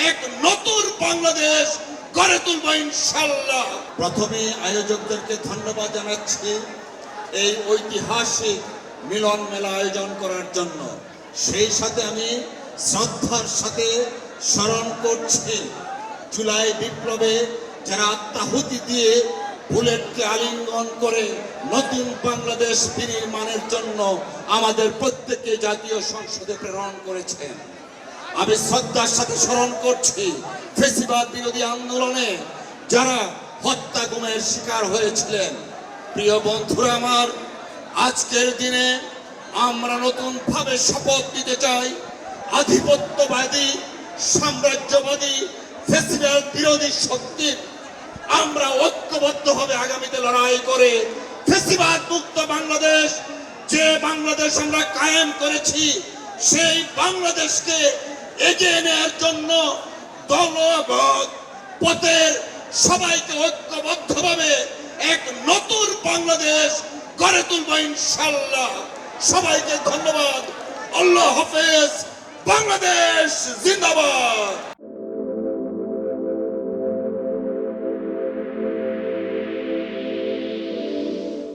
এক নতুন বাংলাদেশ গড়ে তুলব ইনশাআল্লাহ। প্রথমে আয়োজকদেরকে ধন্যবাদ জানাচ্ছি এই ঐতিহাসিক মিলন মেলা আয়োজন করার জন্য। সেই সাথে আমি শ্রদ্ধার সাথে স্মরণ করছি জুলাই বিপ্লবে যারা আত্মাহুতি দিয়ে বুলেটকে আলিঙ্গন করে নতুন বাংলাদেশ বিনির্মাণের জন্য আমাদের প্রত্যেককে জাতীয় সংসদে প্রেরণ করেছেন। আমি শ্রদ্ধার সাথে স্মরণ করছি ফ্যাসিবাদ বিরোধী আন্দোলনে যারা হত্যা গুমের শিকার হয়েছিলেন। প্রিয় বন্ধুরা আমার, আজকের দিনে আমরা নতুন ভাবে শপথ নিতে চাই আধিপত্যবাদী সাম্রাজ্যবাদী ফ্যাসিবাদ বিরোধী শক্তির আমরা ঐক্যবদ্ধভাবে আগামীতে লড়াই করে ফ্যাসিবাদ মুক্ত বাংলাদেশ, যে বাংলাদেশ আমরা কায়েম করেছি সেই বাংলাদেশকে এগিয়ে নেওয়ার জন্য দলবদ্ধ পথের সবাইকে ঐক্যবদ্ধভাবে এক নতুন বাংলাদেশ গড়ে তুলব ইনশাআল্লাহ। সবাইকে ধন্যবাদ। আল্লাহ হাফেজ। বাংলাদেশ জিন্দাবাদ।